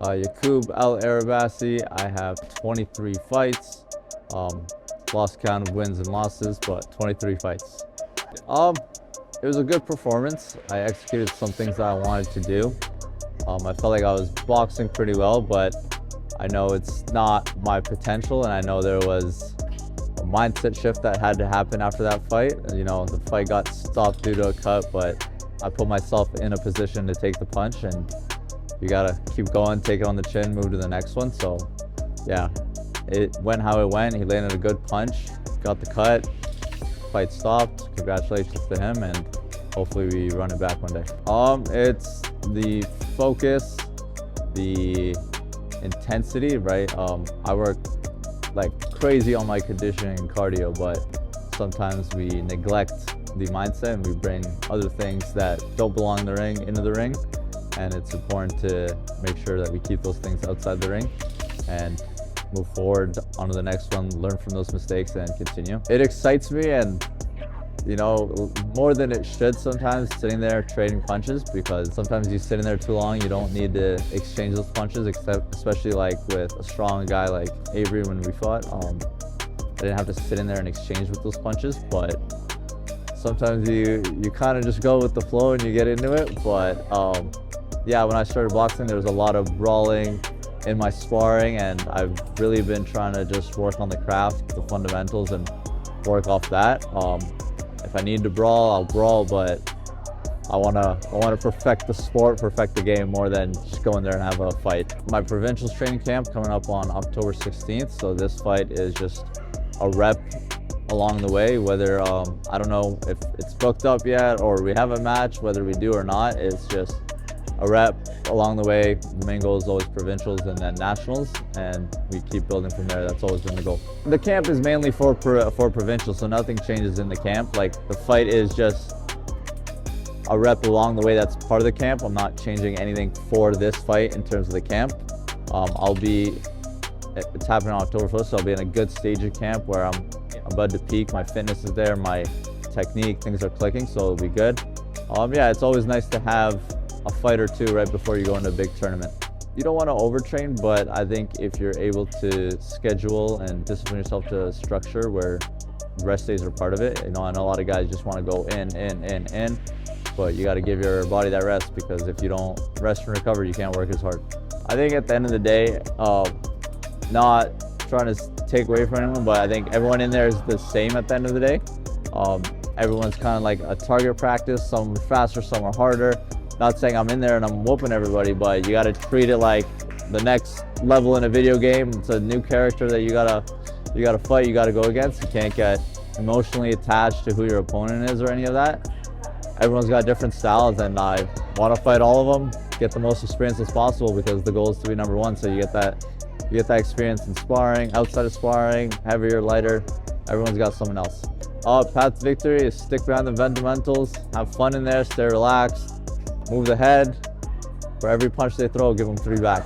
Yacoub Al-Arabasi. I have 23 fights. Lost count of wins and losses, but 23 fights. It was a good performance. I executed some things that I wanted to do. I felt like I was boxing pretty well, but I know it's not my potential, and I know there was a mindset shift that had to happen after that fight. You know, the fight got stopped due to a cut, but I put myself in a position to take the punch, and you gotta keep going, take it on the chin, move to the next one. So yeah, it went how it went. He landed a good punch, got the cut, fight stopped. Congratulations to him, and hopefully we run it back one day. It's the focus, the intensity, right? I work like crazy on my conditioning and cardio, but sometimes we neglect the mindset and we bring other things that don't belong in the ring into the ring. And it's important to make sure that we keep those things outside the ring and move forward onto the next one, learn from those mistakes and continue. It excites me, and you know, more than it should sometimes, sitting there trading punches, because sometimes you sit in there too long, you don't need to exchange those punches, especially like with a strong guy like Avery when we fought. I didn't have to sit in there and exchange with those punches, but sometimes you kind of just go with the flow and you get into it. But yeah, when I started boxing, there was a lot of brawling in my sparring, and I've really been trying to just work on the craft, the fundamentals, and work off that. If I need to brawl, I'll brawl, but I wanna perfect the sport, perfect the game more than just go in there and have a fight. My provincials training camp coming up on October 16th, so this fight is just a rep along the way. Whether I don't know if it's booked up yet or we have a match, whether we do or not, it's just a rep along the way. The main goal is always provincials and then nationals, and we keep building from there. That's always been the goal. The camp is mainly for provincials, so nothing changes in the camp. Like, the fight is just a rep along the way. That's part of the camp. I'm not changing anything for this fight in terms of the camp. It's happening on OktoberFist, so I'll be in a good stage of camp where I'm about to peak. My fitness is there, my technique, things are clicking, so it'll be good. Yeah, it's always nice to have a fight or two right before you go into a big tournament. You don't want to overtrain, but I think if you're able to schedule and discipline yourself to a structure where rest days are part of it. You know, I know a lot of guys just want to go in, but you got to give your body that rest, because if you don't rest and recover, you can't work as hard. I think at the end of the day, not trying to take away from anyone, but I think everyone in there is the same at the end of the day. Everyone's kind of like a target practice. Some are faster, some are harder. Not saying I'm in there and I'm whooping everybody, but you got to treat it like the next level in a video game. It's a new character that you gotta fight, you gotta go against. You can't get emotionally attached to who your opponent is or any of that. Everyone's got different styles, and I want to fight all of them, get the most experience as possible, because the goal is to be number one. So you get that experience in sparring, outside of sparring, heavier, lighter. Everyone's got someone else. Path to victory is stick behind the fundamentals, have fun in there, stay relaxed, move the head. For every punch they throw, give them 3 back.